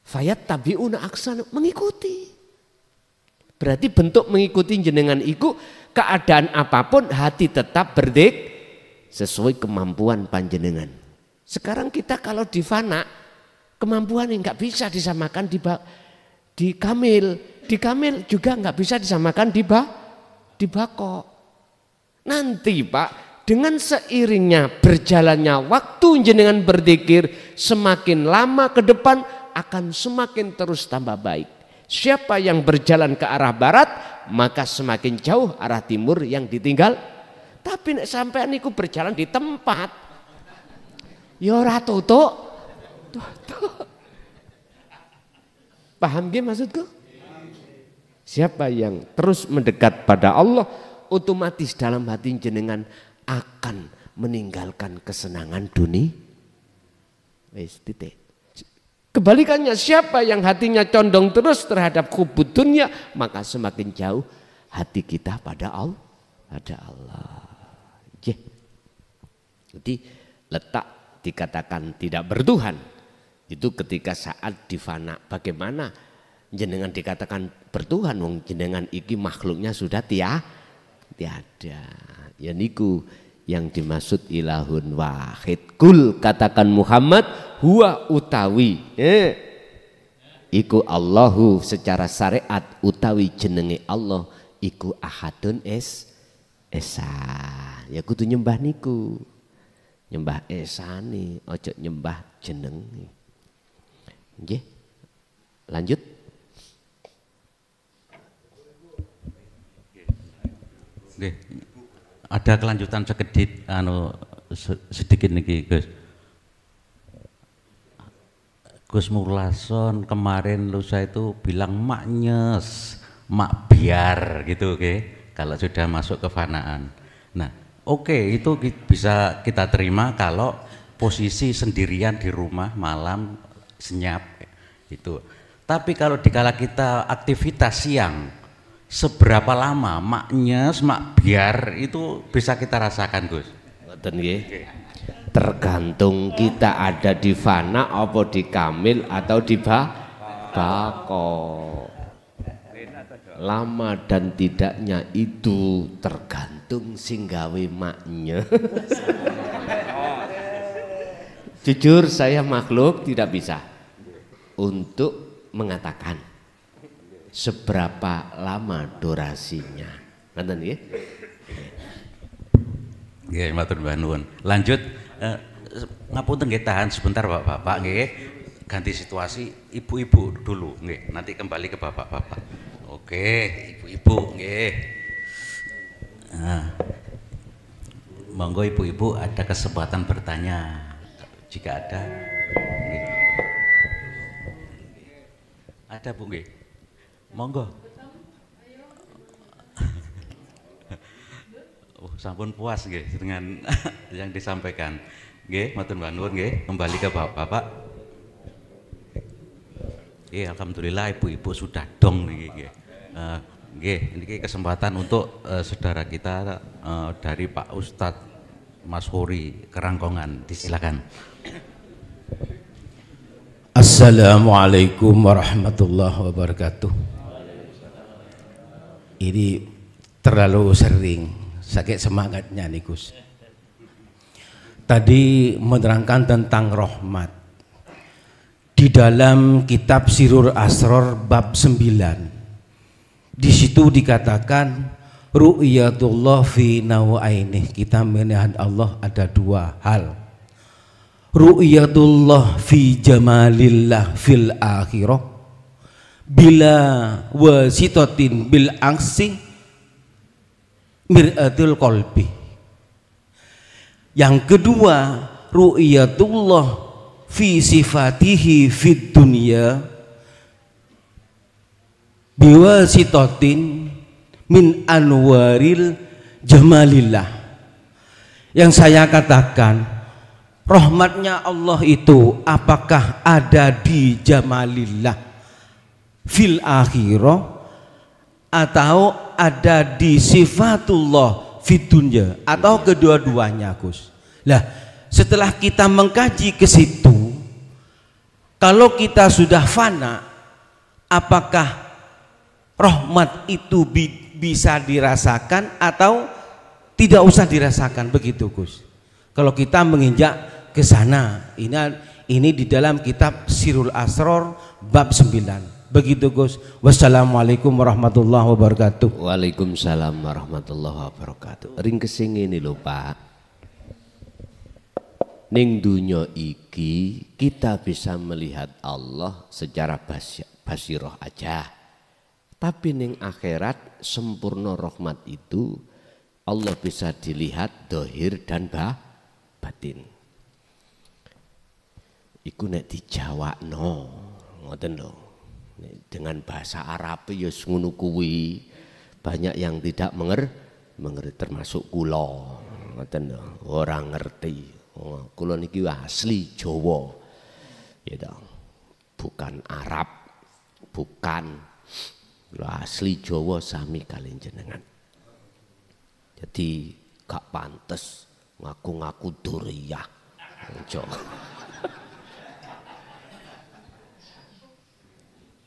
Speaker 1: fayat tabiuna aksan mengikuti. Berarti bentuk mengikuti jenengan itu keadaan apapun hati tetap berdik sesuai kemampuan panjenengan. Sekarang kita kalau di fana kemampuan yang nggak bisa disamakan di kamil. Di kamil juga nggak bisa disamakan di bako. Nanti Pak, dengan seiringnya berjalannya waktu jenengan berzikir, semakin lama ke depan akan semakin terus tambah baik. Siapa yang berjalan ke arah barat, maka semakin jauh arah timur yang ditinggal. Tapi nek sampean niku berjalan di tempat, ya ora tutuk. Paham nggih maksudku? Siapa yang terus mendekat pada Allah, otomatis dalam hati jenengan akan meninggalkan kesenangan dunia. Wis titik. Kebalikannya, siapa yang hatinya condong terus terhadap hubud dunia, maka semakin jauh hati kita pada Allah. Jadi letak dikatakan tidak bertuhan itu ketika saat di fana. Bagaimana jenengan dikatakan bertuhan wong jenengan iki makhluknya sudah tiada. Ya niku yang dimaksud ilahun wahid. Kul katakan Muhammad huwa utawi iku Allahu secara syariat utawi jenenge Allah iku ahadun esa. Ya kudu nyembah niku. Nyembah esane, ojo nyembah jenenge. Nggih. Lanjut.
Speaker 2: Nggih. Ada kelanjutan sekedit sedikit niki, Gus. Gus Murlason kemarin lusa itu bilang maknyes, mak biar gitu, oke. Kalau sudah masuk kefanaan. Nah, oke, itu bisa kita terima kalau posisi sendirian di rumah malam senyap itu. Tapi kalau dikala kita aktivitas siang, seberapa lama maknyes, mak biar itu bisa kita rasakan, Gus?
Speaker 1: Ngoten nggih. Tergantung kita ada di fana apa di kamil atau di bako. Lama dan tidaknya itu tergantung singgawe maknya. Jujur saya makhluk tidak bisa untuk mengatakan seberapa lama durasinya. Ngoten nggih.
Speaker 2: Nggih, matur nuwun. Lanjut, ngapunten nggih tahan sebentar Bapak-bapak nggih. Ganti situasi ibu-ibu dulu nggih, nanti kembali ke bapak-bapak. Oke, ibu-ibu nggih. Nah, monggo ibu-ibu ada kesempatan bertanya jika ada. Nggih. Ada Bu nggih. Monggo. Oh, sampun puas nggih dengan yang disampaikan. Nggih, matur nuwun nggih, kembali ke bapak-bapak. Alhamdulillah ibu-ibu sudah dong nggih. Nggih, ini kesempatan untuk saudara kita dari Pak Ustadz Mas Hori Kerangkongan, disilakan.
Speaker 5: Assalamualaikum warahmatullahi wabarakatuh. Ini terlalu sering, sakit semangatnya nih Gus. Tadi menerangkan tentang rahmat. Di dalam kitab Sirur Asror bab 9, di situ dikatakan ru'yatullah fi nawainih, kita melihat Allah ada dua hal. Ru'yatullah fi jamalillah fil akhirah bila wasitatin bil aksi mir'atul qalbi. Yang kedua, ru'yatullah fi sifatihi fid dunya biwasitatin min anwaril jamalillah. Yang saya katakan, rahmatnya Allah itu apakah ada di jamalillah fil akhirah atau ada di sifatullah fid dunya, atau kedua-duanya Gus. Lah, setelah kita mengkaji ke situ, kalau kita sudah fana, apakah rahmat itu bisa dirasakan atau tidak usah dirasakan, begitu Gus? Kalau kita menginjak ke sana, ini di dalam kitab Sirul Asror bab 9, begitu Gus. Wassalamualaikum warahmatullahi wabarakatuh.
Speaker 1: Waalaikumsalam warahmatullahi wabarakatuh. Ring kesing ini lho Pak. Ning dunya iki kita bisa melihat Allah secara basiroh aja. Tapi ning akhirat sempurna rahmat itu Allah bisa dilihat dohir dan batin. Iku nek dijawabno ngoten lho. Dengan bahasa Arab ya ngono kuwi, banyak yang tidak mengerti termasuk kula. Ngoten lho, ora ngerti. Kula niki asli Jawa. Ya dong. Bukan Arab, bukan. Kula asli Jawa sami kalian jenengan. Jadi gak pantes ngaku-ngaku duriyah.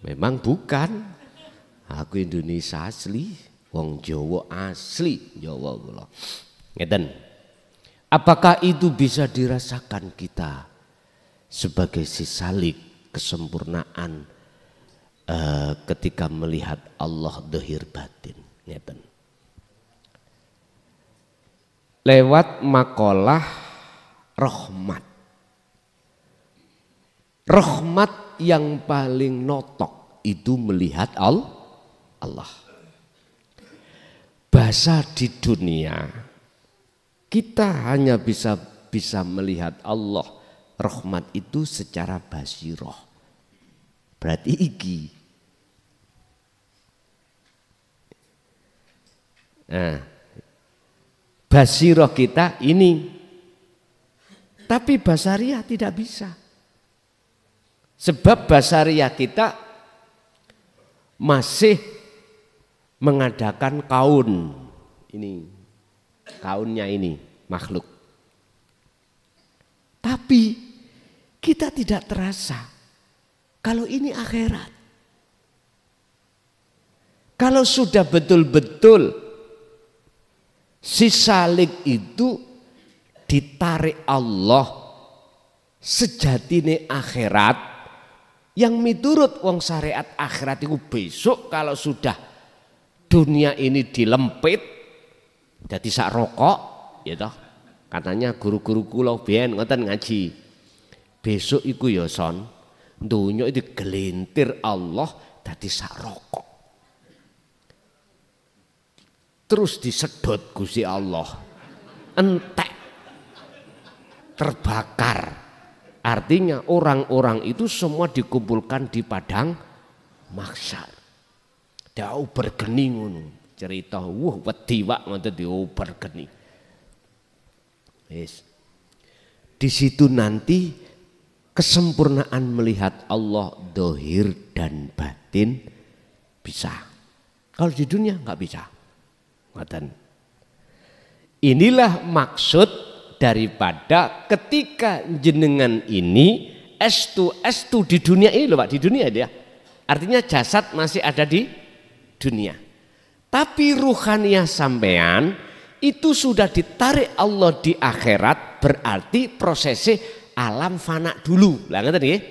Speaker 1: Memang bukan. Aku Indonesia asli, wong Jawa asli, Jawa kula. Ngeten. Apakah itu bisa dirasakan kita sebagai sisalik kesempurnaan ketika melihat Allah dhahir batin? Ngeten. Lewat makalah rahmat. Rahmat yang paling notok itu melihat Allah. Bahasa di dunia kita hanya bisa melihat Allah. Rahmat itu secara basiroh. Berarti iki. Nah, basiroh kita ini. Tapi basariah tidak bisa. Sebab basariah kita masih mengadakan kaun. Ini kaunnya ini makhluk. Tapi kita tidak terasa kalau ini akhirat. Kalau sudah betul-betul si salik itu ditarik Allah sejatine akhirat. Yang miturut wong syariat akhirat itu besok kalau sudah dunia ini dilempit jadi sak rokok, ya toh. Katanya guru-guru kula biyen ngoten ngaji. Besok iku ya son, dunya itu gelintir Allah dadi sak rokok. Terus disedot Gusti Allah. Entek. Terbakar. Artinya orang-orang itu semua dikumpulkan di padang mahsyar. Dau bergeni ngono. Cerita wedi wak ngoten diobar geni. Wis. Di situ nanti kesempurnaan melihat Allah dohir dan batin bisa. Kalau di dunia nggak bisa. Ngoten. Inilah maksud daripada ketika jenengan ini estu di dunia ini loh Pak, di dunia dia. Artinya jasad masih ada di dunia. Tapi ruhaniyah sampean itu sudah ditarik Allah di akhirat, berarti prosesnya alam fana dulu. Lah ngeten nggih.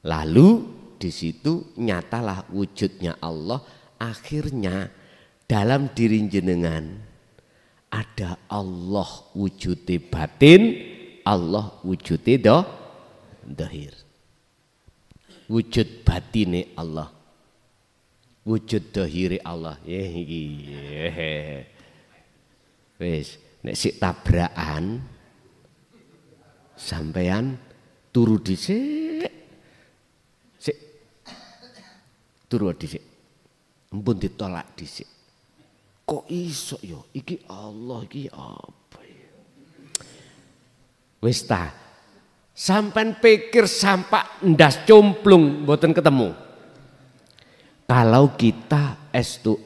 Speaker 1: Lalu di situ nyatalah wujudnya Allah, akhirnya dalam diri jenengan ada Allah wujudnya batin, Allah wujudnya dohir. Wujud batine Allah, wujud dohire Allah. Wes, nek sik tabrakan sampean turu dhisik. Sik. Turu dhisik. Ampun ditolak dhisik. Kok iso ya? Iki Allah iki apa ya? Wis ta. Sampean pikir sampak ndas complung mboten ketemu. Kalau kita estu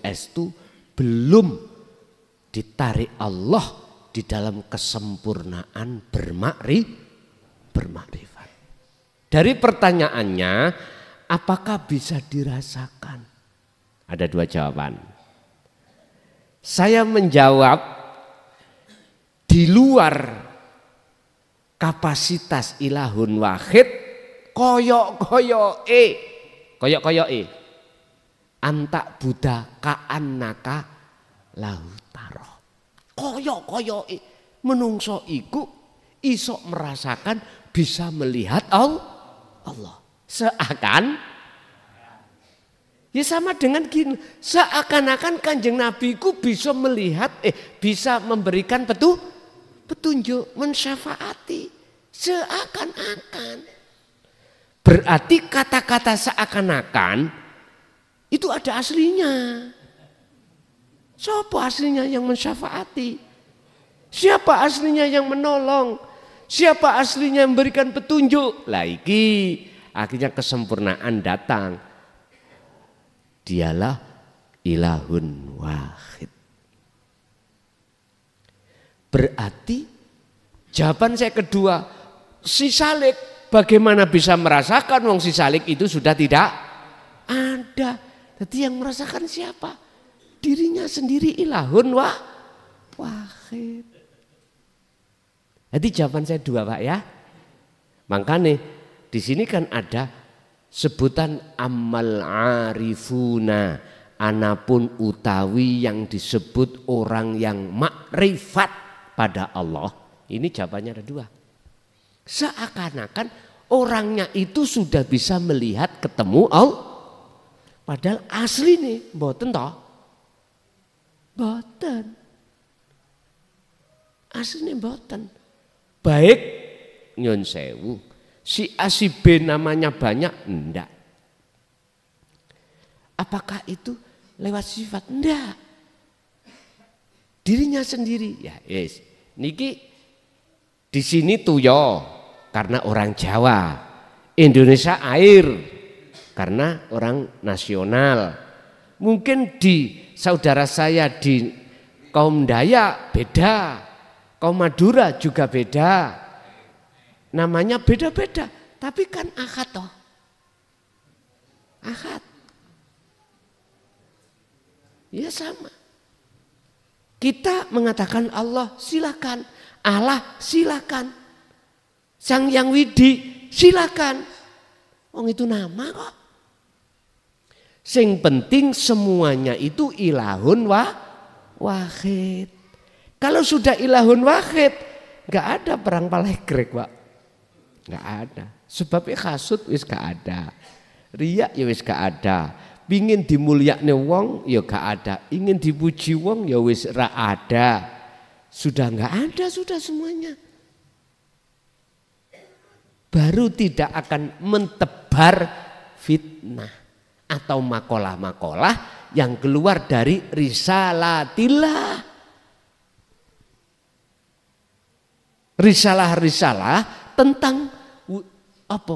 Speaker 1: belum ditarik Allah di dalam kesempurnaan bermakrifat. Dari pertanyaannya, apakah bisa dirasakan? Ada dua jawaban. Saya menjawab di luar kapasitas ilahun wahid koyok-koyoke antak buddha ka'annaka lahu taroh. Koyok-koyoke menungso iku iso merasakan bisa melihat Allah. Seakan ya sama dengan gini, seakan-akan Kanjeng Nabi ku bisa melihat bisa memberikan petunjuk, mensyafaati, seakan-akan. Berarti kata-kata seakan-akan itu ada aslinya. Siapa aslinya yang mensyafaati? Siapa aslinya yang menolong? Siapa aslinya yang memberikan petunjuk? Lah iki akhirnya kesempurnaan datang. Dialah ilahun wahid. Berarti jawaban saya kedua, si salik Bagaimana bisa merasakan wong si salik itu sudah tidak ada. Jadi yang merasakan siapa? Dirinya sendiri, ilahun wahid. Jadi jawaban saya dua Pak ya. Makanya di sini kan ada sebutan amal arifuna, anapun utawi yang disebut orang yang makrifat pada Allah. Ini jawabannya ada dua. Seakan-akan orangnya itu sudah bisa melihat ketemu Allah. Padahal asli nih, mboten toh? Mboten. Asli nih mboten. Baik nyun sewu, si A si B namanya banyak, enggak. Apakah itu lewat sifat? Enggak. Dirinya sendiri. Ya, yes. Niki di sini tuyo karena orang Jawa, Indonesia air karena orang nasional. Mungkin di saudara saya di kaum Dayak beda, kaum Madura juga beda. Namanya beda-beda, tapi kan akad toh. Akad. Ya sama. Kita mengatakan Allah silakan, Allah silakan, Sang Yang Widi silakan. Wong itu nama kok. Sing penting semuanya itu ilahun wahid. Kalau sudah ilahun wahid, nggak ada perang palegrek Pak, nggak ada. Sebabnya kasut wis gak ada, riak ya wis gak ada. Ingin dimulyakne wong ya gak ada, ingin dipuji wong ya wis ra ada. Sudah nggak ada, sudah semuanya. Baru tidak akan mentebar fitnah atau makolah-makolah yang keluar dari risalatillah. Risalah-risalah tentang apa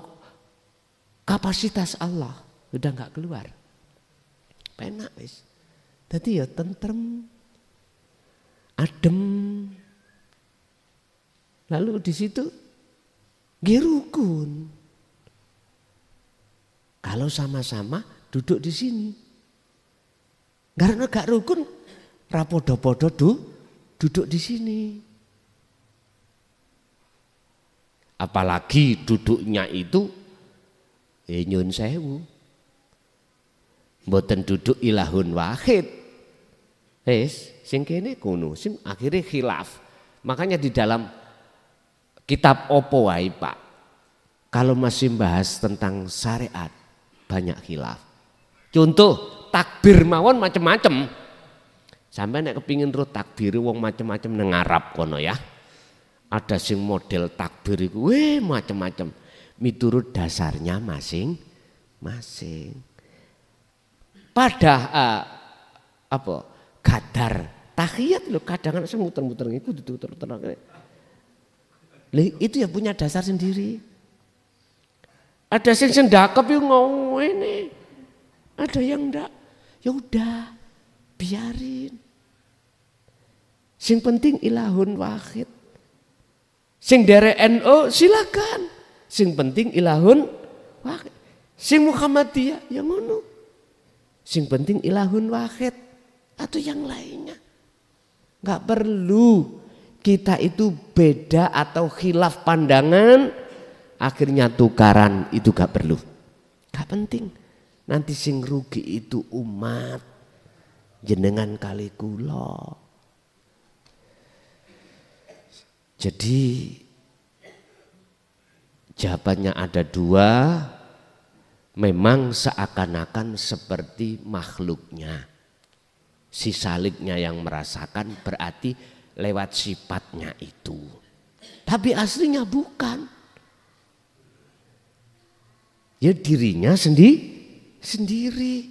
Speaker 1: kapasitas Allah udah nggak keluar. Penak wis. Dadi ya tentrem, adem. Lalu di situ nggih rukun. Kalau sama-sama duduk di sini. Karena gak rukun rapodo-podo duduk di sini. Apalagi duduknya itu nyun sewu. Mboten duduk ilahun wahid. Sing kene kuno, sing akhirnya khilaf. Makanya di dalam kitab opo wae Pak, kalau masih bahas tentang syariat banyak khilaf. Contoh takbir mawon macam-macam. Sampai nek kepingin roh takbir wong macam-macam nang Arab kono ya. Ada sing model takbir iku macam-macam. Miturut dasarnya masing-masing. Pada apa? Kadar tahiyat lho kadang ana sing muter-muter iku diputer-puter. Itu ya punya dasar sendiri. Ada sing sendakep yo ngene. Ada yang enggak. Ya udah, biarin. Sing penting ilahun wahid. Sing derek NU silakan. Sing penting ilahun wahid. Sing Muhammadiyah ya ngono. Sing penting ilahun wahid atau yang lainnya. Enggak perlu kita itu beda atau khilaf pandangan akhirnya tukaran, itu gak perlu, gak penting. Nanti sing rugi itu umat jenengan kali kula. Jadi jawabannya ada dua. Memang seakan-akan seperti makhluknya, si saliknya yang merasakan berarti lewat sifatnya itu. Tapi aslinya bukan. Ya dirinya sendiri.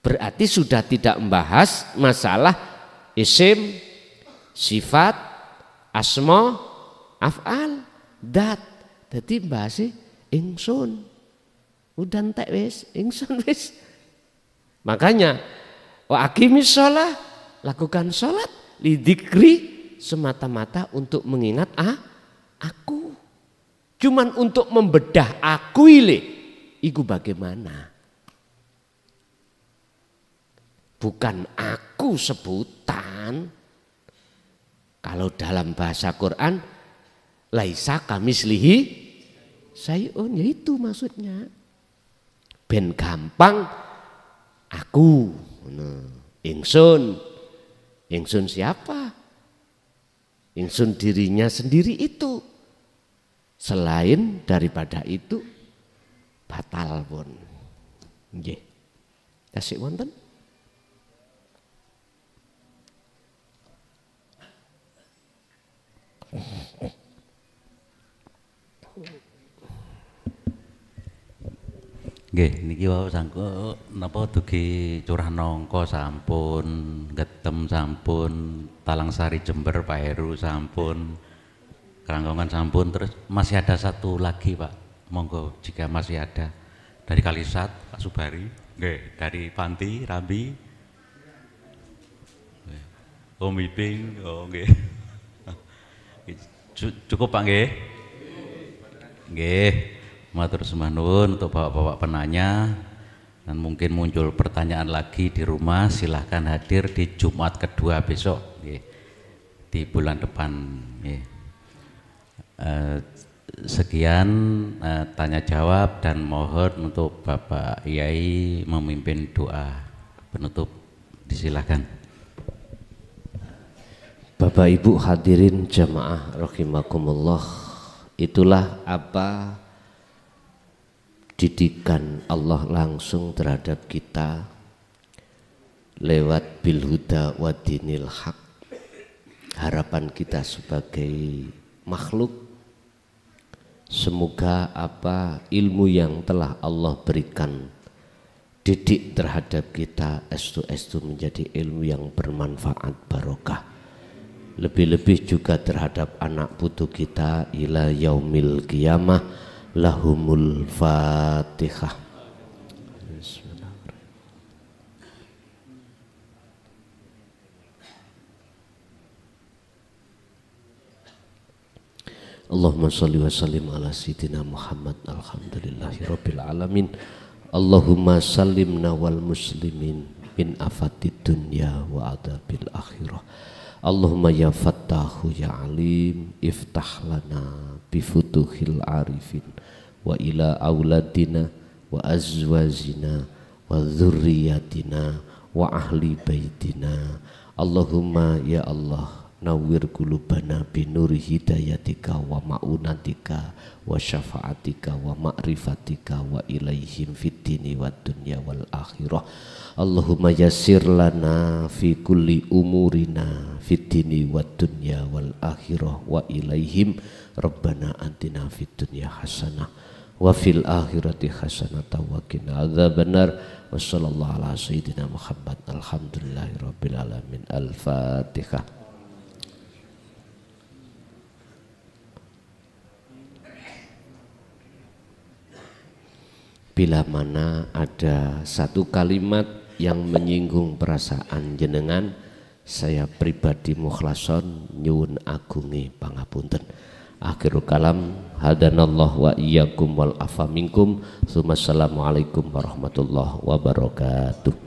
Speaker 1: Berarti sudah tidak membahas masalah isim, sifat, asma, af'al, dat. Jadi bahasnya ingsun. Udah entek wis, ingsun wis. Makanya wa aqimis shalah, lakukan salat lidzikri semata-mata untuk mengingat aku. Cuman untuk membedah aku ile, iku bagaimana? Bukan aku sebutan. Kalau dalam bahasa Quran, laisa kamislihi sayun, ya itu maksudnya. Ben gampang aku, ingsun siapa? Ingsun dirinya sendiri itu. Selain daripada itu batal pun. Nggih. Tasik wonten?
Speaker 2: Nggih, niki wau sangko napa dugi Curah Nongko sampun, Getem sampun, Talang Sari Jember Pak Heru sampun, Kerangkongan sampun, terus masih ada satu lagi Pak. Monggo jika masih ada dari Kalisat Pak Subari, nggih, dari Panti Rambi. Om Iping, oh nggih. Cukup Pak nggih? Nggih. Matur sembah nuwun untuk bapak-bapak penanya, dan mungkin muncul pertanyaan lagi di rumah, silahkan hadir di Jumat kedua besok di bulan depan. Sekian tanya jawab, dan mohon untuk Bapak Yai memimpin doa penutup, disilahkan.
Speaker 1: Bapak Ibu hadirin jamaah rahimakumullah, itulah apa didikan Allah langsung terhadap kita lewat bilhuda wa dinil haq. Harapan kita sebagai makhluk, semoga apa ilmu yang telah Allah berikan didik terhadap kita estu menjadi ilmu yang bermanfaat barokah. Lebih-lebih juga terhadap anak putu kita ila yaumil qiyamah. Lahumul Fatihah. Allahumma salli wa sallim ala sayyidina Muhammad. Alhamdulillahi rabbil alamin. Allahumma sallimna wal muslimin min afatid dunya wa adabil akhirah. Allahumma ya fattahu ya alim, iftah lana bifutuhil arifin wa ila auladina wa azwajina wa dzurriyyatina wa ahli baitina. Allahumma ya Allah, nawwir qulubana binuri hidayatika wa ma'unatika wa syafa'atika wa ma'rifatika wa ilaihim fid dini wad dunya wal akhirah. Allahumma yassir lana fi kulli umurina fid dini wad dunya wal akhirah wa ilaihim. Rabbana atina fid dunya hasanah wa fil akhirati hasanah wa qina adzabannar. Wa sallallahu ala sayyidina Muhammad. Alhamdulillahi rabbil alamin. Al-Fatihah. Bila mana ada satu kalimat yang menyinggung perasaan jenengan, saya pribadi mukhlason nyuwun agungi pangapunten. Akhirul kalam, hadanallah wa iyyakum wal afa minkum. Assalamualaikum warahmatullahi wabarakatuh.